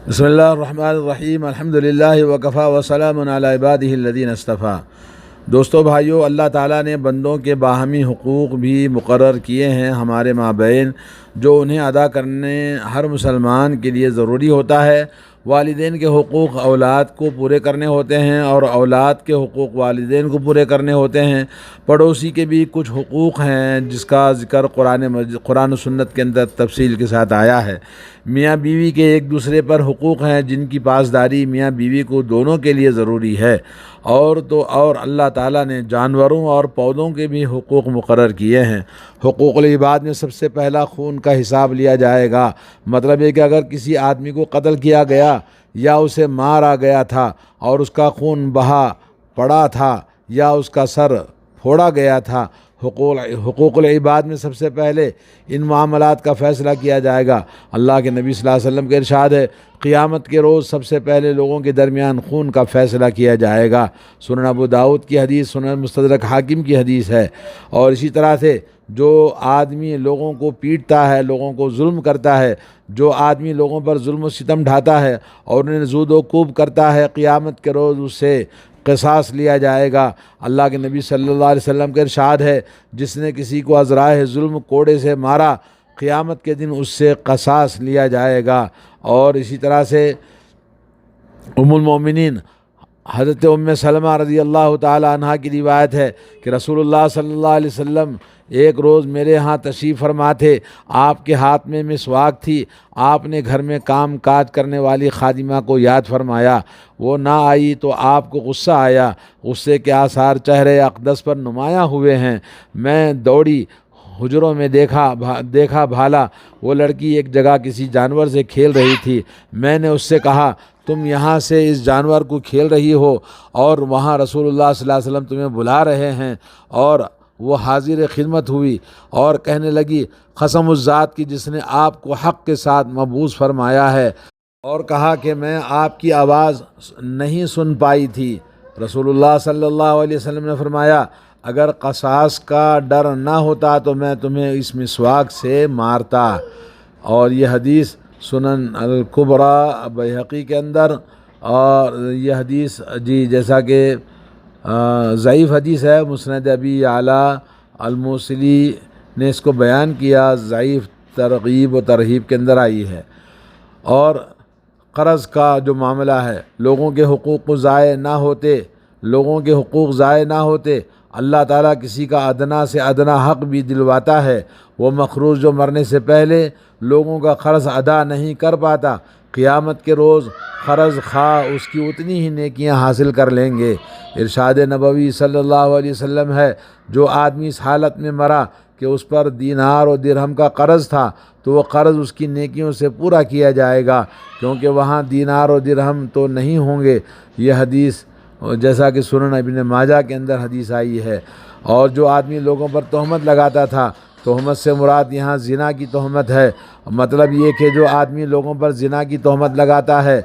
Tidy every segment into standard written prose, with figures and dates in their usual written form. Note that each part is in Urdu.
بسم اللہ الرحمن الرحیم الحمدللہ وکفیٰ وسلام علی عبادہ الذین اصطفیٰ۔ دوستو بھائیو، اللہ تعالیٰ نے بندوں کے باہمی حقوق بھی مقرر کیے ہیں ہمارے مابین، جو انہیں ادا کرنے ہر مسلمان کے لیے ضروری ہوتا ہے۔ والدین کے حقوق اولاد کو پورے کرنے ہوتے ہیں اور اولاد کے حقوق والدین کو پورے کرنے ہوتے ہیں۔ پڑوسی کے بھی کچھ حقوق ہیں جس کا ذکر قرآن و سنت کے اندر تفصیل کے ساتھ آیا ہے۔ میاں بیوی کے ایک دوسرے پر حقوق ہیں جن کی پاسداری میاں بیوی کو دونوں کے لیے ضروری ہے۔ اور اللہ تعالیٰ نے جانوروں اور پودوں کے بھی حقوق مقرر کیے ہیں۔ حقوق العباد میں سب سے پہلا خون کا حساب لیا جائے گا۔ مطلب یہ کہ اگر کسی آدمی کو قتل کیا گیا یا اسے مارا گیا تھا اور اس کا خون بہا پڑا تھا یا اس کا سر پھوڑا گیا تھا، حقوق العباد میں سب سے پہلے ان معاملات کا فیصلہ کیا جائے گا۔ اللہ کے نبی صلی اللہ علیہ وسلم کا ارشاد ہے، قیامت کے روز سب سے پہلے لوگوں کے درمیان خون کا فیصلہ کیا جائے گا۔ سنن ابو داؤد کی حدیث، سنن مستدرک حاکم کی حدیث ہے۔ اور اسی طرح سے جو آدمی لوگوں کو پیٹتا ہے، لوگوں کو ظلم کرتا ہے، جو آدمی لوگوں پر ظلم و ستم ڈھاتا ہے اور انہیں زود و کوب کرتا ہے، قیامت کے روز اس سے قصاص لیا جائے گا۔ اللہ کے نبی صلی اللہ علیہ وسلم کا ارشاد ہے، جس نے کسی کو ازرائے ظلم کوڑے سے مارا، قیامت کے دن اس سے قصاص لیا جائے گا۔ اور اسی طرح سے ام المومنین حضرت ام سلمہ رضی اللہ تعالی عنہ کی روایت ہے کہ رسول اللہ صلی اللہ علیہ وسلم ایک روز میرے ہاں تشریف فرما تھے۔ آپ کے ہاتھ میں مسواک تھی۔ آپ نے گھر میں کام کاج کرنے والی خادمہ کو یاد فرمایا، وہ نہ آئی تو آپ کو غصہ آیا۔ غصے کے آثار چہرے اقدس پر نمایاں ہوئے ہیں۔ میں دوڑی، حجروں میں دیکھا بھالا وہ لڑکی ایک جگہ کسی جانور سے کھیل رہی تھی۔ میں نے اس سے کہا، تم یہاں سے اس جانور کو کھیل رہی ہو اور وہاں رسول اللہ صلی اللہ علیہ وسلم تمہیں بلا رہے ہیں؟ اور وہ حاضر خدمت ہوئی اور کہنے لگی، قسم اس ذات کی جس نے آپ کو حق کے ساتھ مبعوث فرمایا ہے، اور کہا کہ میں آپ کی آواز نہیں سن پائی تھی۔ رسول اللہ صلی اللہ علیہ وسلم نے فرمایا، اگر قصاص کا ڈر نہ ہوتا تو میں تمہیں اس مسواک سے مارتا۔ اور یہ حدیث سنن الکبریٰ بیہقی کے اندر، اور یہ حدیث جیسا کہ ضعیف حدیث ہے، مسند ابی اعلیٰ الموصلی نے اس کو بیان کیا، ضعیف ترغیب و ترہیب کے اندر آئی ہے۔ اور قرض کا جو معاملہ ہے، لوگوں کے حقوق ضائع نہ ہوتے، اللہ تعالیٰ کسی کا ادنا سے ادنا حق بھی دلواتا ہے۔ وہ مقروض جو مرنے سے پہلے لوگوں کا قرض ادا نہیں کر پاتا، قیامت کے روز قرض خواہ اس کی اتنی ہی نیکیاں حاصل کر لیں گے۔ ارشاد نبوی صلی اللہ علیہ وسلم ہے، جو آدمی اس حالت میں مرا کہ اس پر دینار و درہم کا قرض تھا تو وہ قرض اس کی نیکیوں سے پورا کیا جائے گا، کیونکہ وہاں دینار و درہم تو نہیں ہوں گے۔ یہ حدیث جیسا کہ سنن ابن ماجہ کے اندر حدیث آئی ہے۔ اور جو آدمی لوگوں پر تہمت لگاتا تھا، تہمت سے مراد یہاں زنا کی تہمت ہے۔ مطلب یہ کہ جو آدمی لوگوں پر زنا کی تہمت لگاتا ہے،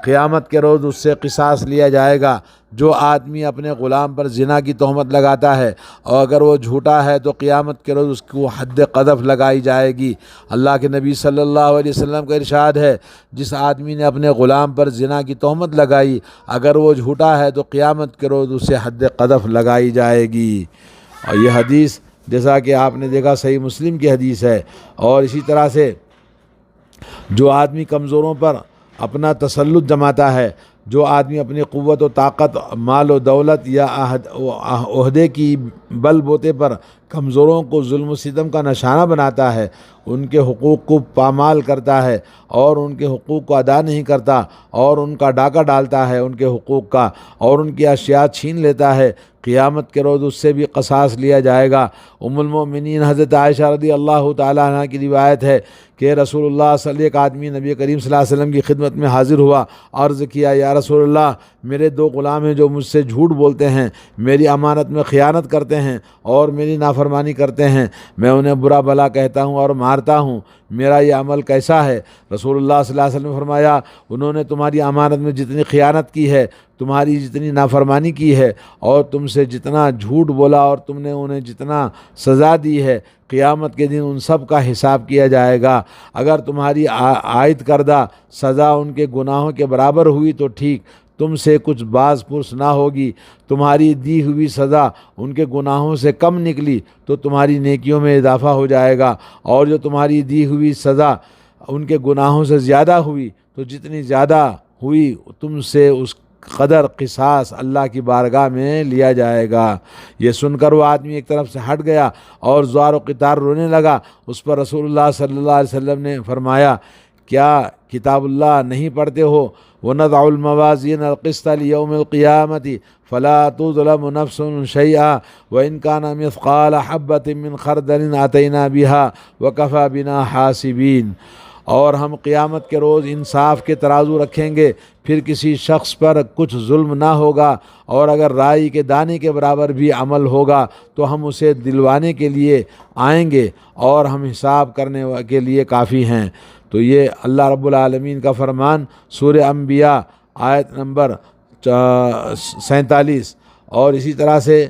قیامت کے روز اس سے قصاص لیا جائے گا۔ جو آدمی اپنے غلام پر زنا کی تہمت لگاتا ہے اور اگر وہ جھوٹا ہے تو قیامت کے روز اس کو حد قذف لگائی جائے گی۔ اللہ کے نبی صلی اللہ علیہ وسلم کا ارشاد ہے، جس آدمی نے اپنے غلام پر زنا کی تہمت لگائی، اگر وہ جھوٹا ہے تو قیامت کے روز اسے حد قذف لگائی جائے گی۔ اور یہ حدیث جیسا کہ آپ نے دیکھا صحیح مسلم کی حدیث ہے۔ اور اسی طرح سے جو آدمی کمزوروں پر اپنا تسلط جماتا ہے، جو آدمی اپنی قوت و طاقت، مال و دولت یا عہدے کی بل بوتے پر کمزوروں کو ظلم و ستم کا نشانہ بناتا ہے، ان کے حقوق کو پامال کرتا ہے اور ان کے حقوق کو ادا نہیں کرتا اور ان کا ڈاکہ ڈالتا ہے ان کے حقوق کا، اور ان کی اشیاء چھین لیتا ہے، قیامت کے روز اس سے بھی قصاص لیا جائے گا۔ ام المؤمنین حضرت عائشہ رضی اللہ تعالیٰ عنہ کی روایت ہے کہ رسول اللہ صلی اللہ علیہ وسلم، ایک آدمی نبی کریم صلی اللہ علیہ وسلم کی خدمت میں حاضر ہوا، عرض کیا، یا رسول اللہ، میرے 2 غلام ہیں جو مجھ سے جھوٹ بولتے ہیں، میری امانت میں خیانت کرتے ہیں اور میری نافرمانی نافرمانی کرتے ہیں میں انہیں برا بھلا کہتا ہوں اور مارتا ہوں، میرا یہ عمل کیسا ہے؟ رسول اللہ صلی اللہ علیہ وسلم نے فرمایا انہوں نے تمہاری امانت میں جتنی خیانت کی ہے، تمہاری جتنی نافرمانی کی ہے اور تم سے جتنا جھوٹ بولا اور تم نے انہیں جتنا سزا دی ہے، قیامت کے دن ان سب کا حساب کیا جائے گا۔ اگر تمہاری عائد کردہ سزا ان کے گناہوں کے برابر ہوئی تو ٹھیک، تم سے کچھ باز پرس نہ ہوگی، تمہاری دی ہوئی سزا ان کے گناہوں سے کم نکلی تو تمہاری نیکیوں میں اضافہ ہو جائے گا، اور جو تمہاری دی ہوئی سزا ان کے گناہوں سے زیادہ ہوئی تو جتنی زیادہ ہوئی تم سے اس قدر قصاص اللہ کی بارگاہ میں لیا جائے گا۔ یہ سن کر وہ آدمی ایک طرف سے ہٹ گیا اور زوار و قطار رونے لگا۔ اس پر رسول اللہ صلی اللہ علیہ وسلم نے فرمایا کیا کتاب اللہ نہیں پڑھتے ہو؟ وَنَضَعُ الْمَوَازِينَ الْقِسْطَ لِيَوْمِ الْقِيَامَةِ فَلَا تُظْلَمُ نَفْسٌ شَيْئًا وَإِنْ كَانَ مِثْقَالَ حَبَّةٍ مِّنْ خَرْدَلٍ أَتَيْنَا بِهَا وَكَفَى بِنَا حَاسِبِينَ۔ اور ہم قیامت کے روز انصاف کے ترازو رکھیں گے، پھر کسی شخص پر کچھ ظلم نہ ہوگا، اور اگر رائی کے دانے کے برابر بھی عمل ہوگا تو ہم اسے دلوانے کے لیے آئیں گے اور ہم حساب کرنے کے لیے کافی ہیں۔ تو یہ اللہ رب العالمین کا فرمان سورہ انبیاء آیت نمبر 47۔ اور اسی طرح سے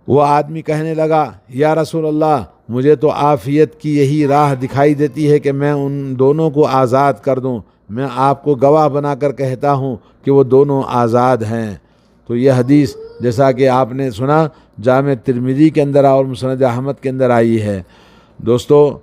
وہ آدمی کہنے لگا یا رسول اللہ مجھے تو عافیت کی یہی راہ دکھائی دیتی ہے کہ میں ان دونوں کو آزاد کر دوں، میں آپ کو گواہ بنا کر کہتا ہوں کہ وہ دونوں آزاد ہیں۔ تو یہ حدیث جیسا کہ آپ نے سنا جامع ترمذی کے اندر اور مسند احمد کے اندر آئی ہے۔ دوستو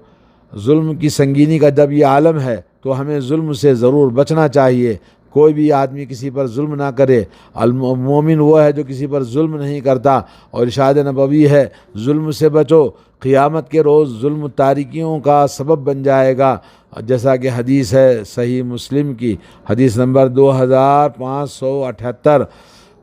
ظلم کی سنگینی کا جب یہ عالم ہے تو ہمیں ظلم سے ضرور بچنا چاہیے۔ کوئی بھی آدمی کسی پر ظلم نہ کرے۔ المومن وہ ہے جو کسی پر ظلم نہیں کرتا، اور ارشاد نبوی ہے ظلم سے بچو، قیامت کے روز ظلم تاریکیوں کا سبب بن جائے گا، جیسا کہ حدیث ہے صحیح مسلم کی حدیث نمبر 2578۔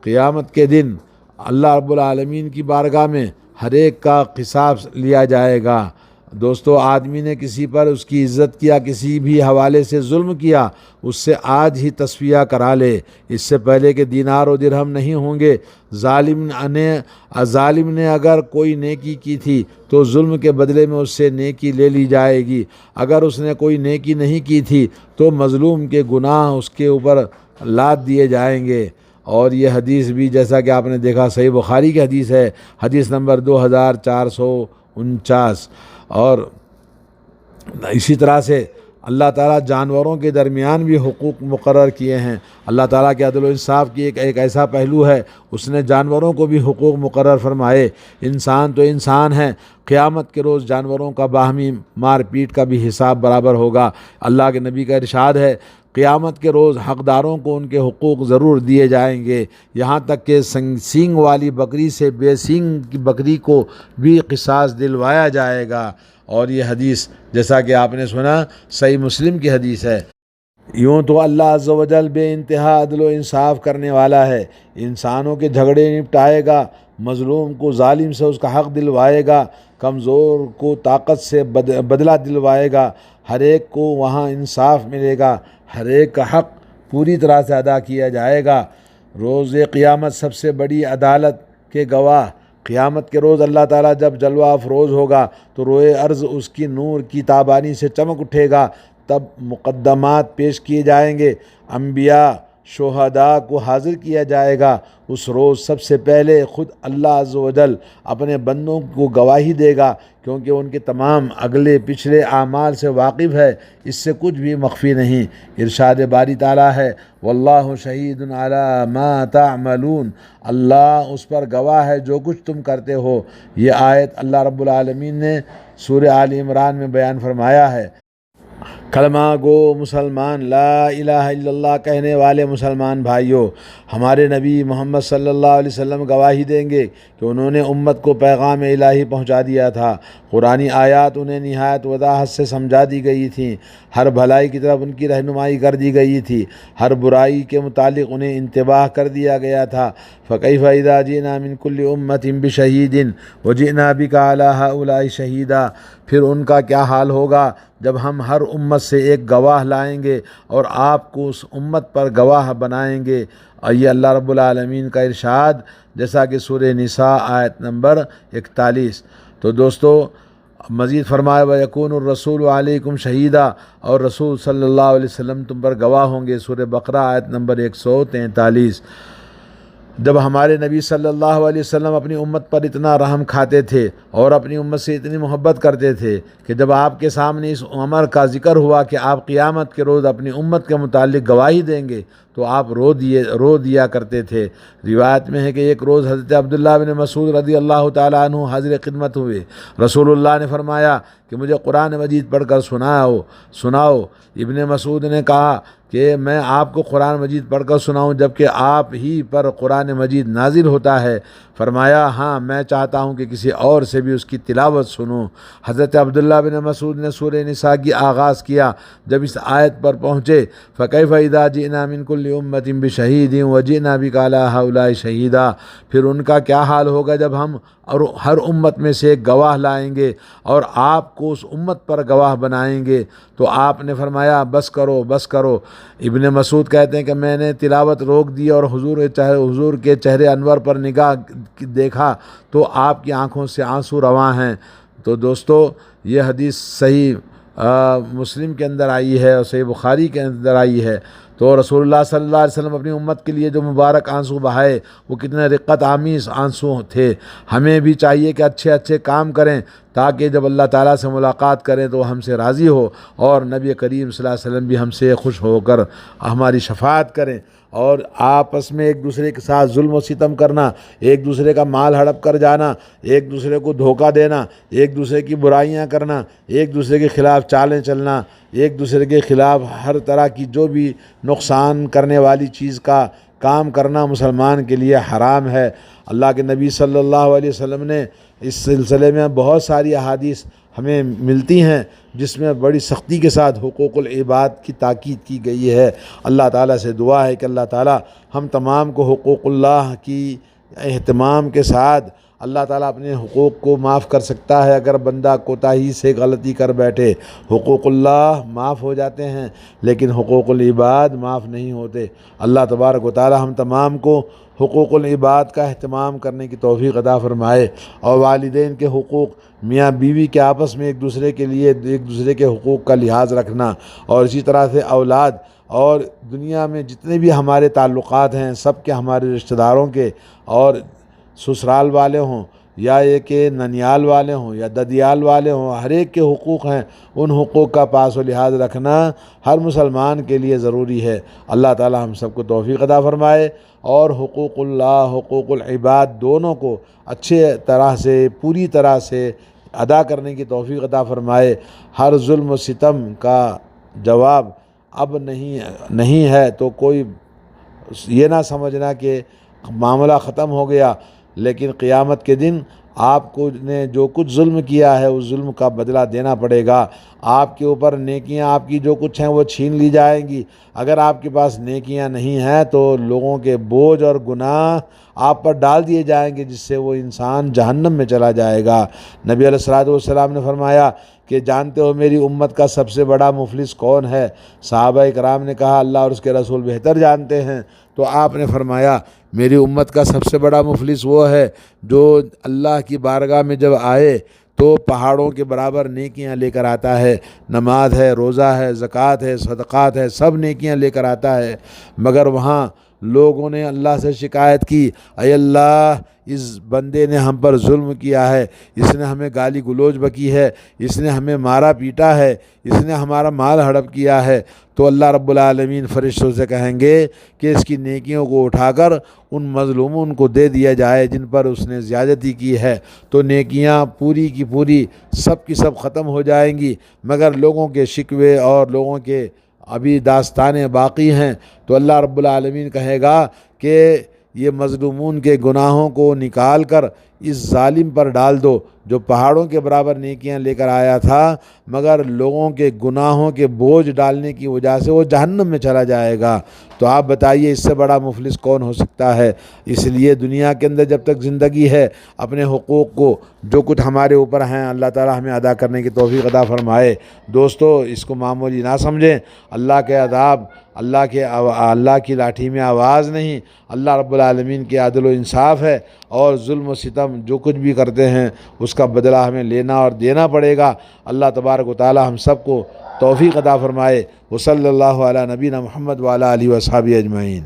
قیامت کے دن اللہ رب العالمین کی بارگاہ میں ہر ایک کا قصاص لیا جائے گا۔ دوستو آدمی نے کسی پر اس کی عزت کیا، کسی بھی حوالے سے ظلم کیا، اس سے آج ہی تصفیہ کرا لے، اس سے پہلے کہ دینار و درہم نہیں ہوں گے۔ ظالم نے اگر کوئی نیکی کی تھی تو ظلم کے بدلے میں اس سے نیکی لے لی جائے گی، اگر اس نے کوئی نیکی نہیں کی تھی تو مظلوم کے گناہ اس کے اوپر لاد دیے جائیں گے۔ اور یہ حدیث بھی جیسا کہ آپ نے دیکھا صحیح بخاری کی حدیث ہے، حدیث نمبر 2449۔ اور اسی طرح سے اللہ تعالیٰ جانوروں کے درمیان بھی حقوق مقرر کیے ہیں۔ اللہ تعالیٰ کے عدل و انصاف کی ایک ایسا پہلو ہے، اس نے جانوروں کو بھی حقوق مقرر فرمائے۔ انسان تو انسان ہے، قیامت کے روز جانوروں کا باہمی مار پیٹ کا بھی حساب برابر ہوگا۔ اللہ کے نبی کا ارشاد ہے قیامت کے روز حقداروں کو ان کے حقوق ضرور دیے جائیں گے، یہاں تک کہ سینگ والی بکری سے بے سینگ کی بکری کو بھی قصاص دلوایا جائے گا۔ اور یہ حدیث جیسا کہ آپ نے سنا صحیح مسلم کی حدیث ہے۔ یوں تو اللہ عز و جل بے انتہا عدل و انصاف کرنے والا ہے، انسانوں کے جھگڑے نپٹائے گا، مظلوم کو ظالم سے اس کا حق دلوائے گا، کمزور کو طاقت سے بدلہ دلوائے گا، ہر ایک کو وہاں انصاف ملے گا، ہر ایک کا حق پوری طرح سے ادا کیا جائے گا۔ روز قیامت سب سے بڑی عدالت کے گواہ، قیامت کے روز اللہ تعالیٰ جب جلوہ افروز ہوگا تو روئے ارض اس کی نور کی تابانی سے چمک اٹھے گا، تب مقدمات پیش کیے جائیں گے، انبیاء شہداء کو حاضر کیا جائے گا۔ اس روز سب سے پہلے خود اللہ عز و جل اپنے بندوں کو گواہی دے گا، کیونکہ ان کے تمام اگلے پچھلے اعمال سے واقف ہے، اس سے کچھ بھی مخفی نہیں۔ ارشاد باری تعالیٰ ہے واللہ شہید علی ما تعملون، اللہ اس پر گواہ ہے جو کچھ تم کرتے ہو۔ یہ آیت اللہ رب العالمین نے سورہ آل عمران میں بیان فرمایا ہے۔ کلمہ گو مسلمان، لا الہ الا اللہ کہنے والے مسلمان بھائیوں، ہمارے نبی محمد صلی اللہ علیہ وسلم گواہی دیں گے کہ انہوں نے امت کو پیغام الہی پہنچا دیا تھا، قرآنی آیات انہیں نہایت وضاحت سے سمجھا دی گئی تھیں، ہر بھلائی کی طرف ان کی رہنمائی کر دی گئی تھی، ہر برائی کے متعلق انہیں انتباہ کر دیا گیا تھا۔ فَكَيْفَ إِذَا جِئْنَا مِنْ كُلِّ أُمَّةٍ بِشَهِيدٍ وَجِئْنَا بِكَ عَلَىٰ هَؤُلَاءِ شَهِيدًا، پھر ان کا کیا حال ہوگا جب ہم ہر امت امت سے ایک گواہ لائیں گے اور آپ کو اس امت پر گواہ بنائیں گے۔ اور یہ اللہ رب العالمین کا ارشاد، جیسا کہ سورہ نساء آیت نمبر 41۔ تو دوستو مزید فرمایا وَيَكُونُ الرَّسُولُ عَلَيْكُمْ شَهِيدًا، اور رسول صلی اللہ علیہ وسلم تم پر گواہ ہوں گے۔ سورہ بقرہ آیت نمبر 143۔ جب ہمارے نبی صلی اللہ علیہ وسلم اپنی امت پر اتنا رحم کھاتے تھے اور اپنی امت سے اتنی محبت کرتے تھے کہ جب آپ کے سامنے اس امر کا ذکر ہوا کہ آپ قیامت کے روز اپنی امت کے متعلق گواہی دیں گے تو آپ رو دیا کرتے تھے۔ روایت میں ہے کہ ایک روز حضرت عبداللہ بن مسعود رضی اللہ تعالیٰ عنہ حاضر خدمت ہوئے۔ رسول اللہ نے فرمایا کہ مجھے قرآن مجید پڑھ کر سناؤ۔ ابن مسعود نے کہا کہ میں آپ کو قرآن مجید پڑھ کر سناؤں جبکہ آپ ہی پر قرآن مجید نازل ہوتا ہے؟ فرمایا ہاں، میں چاہتا ہوں کہ کسی اور سے بھی اس کی تلاوت سنوں۔ حضرت عبداللہ بن مسعود نے سورہ نساء کی آغاز کیا۔ جب اس آیت پر پہنچے فَكَيْفَ إِذَا جِئْنَا مِنْ كُلِّ أُمَّةٍ بِشَهِيدٍ وَجِئْنَا بِكَ عَلَىٰ هَؤُلَاءِ شَهِيدًا، پھر ان کا کیا حال ہوگا جب ہم اور ہر امت میں سے ایک گواہ لائیں گے اور آپ کو اس امت پر گواہ بنائیں گے۔ تو آپ نے فرمایا بس کرو۔ ابن مسعود کہتے ہیں کہ میں نے تلاوت روک دی اور حضور کے چہرے انور پر نگاہ دیکھا تو آپ کی آنکھوں سے آنسو رواں ہیں۔ تو دوستو یہ حدیث صحیح مسلم کے اندر آئی ہے اور صحیح بخاری کے اندر آئی ہے۔ تو رسول اللہ صلی اللہ علیہ وسلم اپنی امت کے لیے جو مبارک آنسو بہائے وہ کتنے رقت آمیز آنسو تھے۔ ہمیں بھی چاہیے کہ اچھے کام کریں تاکہ جب اللہ تعالیٰ سے ملاقات کریں تو وہ ہم سے راضی ہو اور نبی کریم صلی اللہ علیہ وسلم بھی ہم سے خوش ہو کر ہماری شفاعت کریں۔ اور آپس میں ایک دوسرے کے ساتھ ظلم و ستم کرنا، ایک دوسرے کا مال ہڑپ کر جانا، ایک دوسرے کو دھوکہ دینا، ایک دوسرے کی برائیاں کرنا، ایک دوسرے کے خلاف چالیں چلنا، ایک دوسرے کے خلاف ہر طرح کی جو بھی نقصان کرنے والی چیز کا کام کرنا مسلمان کے لیے حرام ہے۔ اللہ کے نبی صلی اللہ علیہ وسلم نے اس سلسلے میں بہت ساری احادیث ہمیں ملتی ہیں جس میں بڑی سختی کے ساتھ حقوق العباد کی تاکید کی گئی ہے۔ اللہ تعالیٰ سے دعا ہے کہ اللہ تعالیٰ ہم تمام کو حقوق اللہ کی اہتمام کے ساتھ، اللہ تعالیٰ اپنے حقوق کو معاف کر سکتا ہے اگر بندہ کوتاہی سے غلطی کر بیٹھے۔ حقوق اللہ معاف ہو جاتے ہیں لیکن حقوق العباد معاف نہیں ہوتے۔ اللہ تبارک و تعالیٰ ہم تمام کو حقوق العباد کا اہتمام کرنے کی توفیق عطا فرمائے، اور والدین کے حقوق، میاں بیوی کے آپس میں ایک دوسرے کے لیے ایک دوسرے کے حقوق کا لحاظ رکھنا، اور اسی طرح سے اولاد اور دنیا میں جتنے بھی ہمارے تعلقات ہیں سب کے، ہمارے رشتہ داروں کے، اور سسرال والے ہوں یا یہ کہ ننیال والے ہوں یا ددیال والے ہوں، ہر ایک کے حقوق ہیں، ان حقوق کا پاس و لحاظ رکھنا ہر مسلمان کے لیے ضروری ہے۔ اللہ تعالی ہم سب کو توفیق عطا فرمائے اور حقوق اللہ حقوق العباد دونوں کو اچھے طرح سے پوری طرح سے ادا کرنے کی توفیق عطا فرمائے۔ ہر ظلم و ستم کا جواب اب نہیں ہے تو کوئی یہ نہ سمجھنا کہ معاملہ ختم ہو گیا، لیکن قیامت کے دن آپ کو نے جو کچھ ظلم کیا ہے اس ظلم کا بدلہ دینا پڑے گا۔ آپ کے اوپر نیکیاں آپ کی جو کچھ ہیں وہ چھین لی جائیں گی۔ اگر آپ کے پاس نیکیاں نہیں ہیں تو لوگوں کے بوجھ اور گناہ آپ پر ڈال دیے جائیں گے جس سے وہ انسان جہنم میں چلا جائے گا۔ نبی علیہ الصلوۃ والسلام نے فرمایا کہ جانتے ہو میری امت کا سب سے بڑا مفلس کون ہے؟ صحابہ کرام نے کہا اللہ اور اس کے رسول بہتر جانتے ہیں۔ تو آپ نے فرمایا میری امت کا سب سے بڑا مفلس وہ ہے جو اللہ کی بارگاہ میں جب آئے تو پہاڑوں کے برابر نیکیاں لے کر آتا ہے، نماز ہے، روزہ ہے، زکوٰۃ ہے، صدقات ہے، سب نیکیاں لے کر آتا ہے، مگر وہاں لوگوں نے اللہ سے شکایت کی اے اللہ اس بندے نے ہم پر ظلم کیا ہے، اس نے ہمیں گالی گلوچ بکی ہے، اس نے ہمیں مارا پیٹا ہے، اس نے ہمارا مال ہڑپ کیا ہے۔ تو اللہ رب العالمین فرشتوں سے کہیں گے کہ اس کی نیکیوں کو اٹھا کر ان مظلوموں کو دے دیا جائے جن پر اس نے زیادتی کی ہے، تو نیکیاں پوری کی پوری سب کی سب ختم ہو جائیں گی، مگر لوگوں کے شکوے اور لوگوں کے ابھی داستانیں باقی ہیں۔ تو اللہ رب العالمین کہے گا کہ یہ مظلومون کے گناہوں کو نکال کر اس ظالم پر ڈال دو جو پہاڑوں کے برابر نیکیاں لے کر آیا تھا، مگر لوگوں کے گناہوں کے بوجھ ڈالنے کی وجہ سے وہ جہنم میں چلا جائے گا۔ تو آپ بتائیے اس سے بڑا مفلس کون ہو سکتا ہے؟ اس لیے دنیا کے اندر جب تک زندگی ہے اپنے حقوق کو جو کچھ ہمارے اوپر ہیں اللہ تعالی ہمیں ادا کرنے کی توفیق عطا فرمائے۔ دوستو اس کو معمولی نہ سمجھیں، اللہ کے عذاب اللہ کی لاٹھی میں آواز نہیں، اللہ رب العالمین کے عدل و انصاف ہے، اور ظلم و ستم جو کچھ بھی کرتے ہیں اس کا بدلہ ہمیں لینا اور دینا پڑے گا۔ اللہ تبارک و تعالی ہم سب کو توفیق عطا فرمائے۔ وصلی اللہ علی نبینا محمد وعلی آلہ وصحبہ اجمعین۔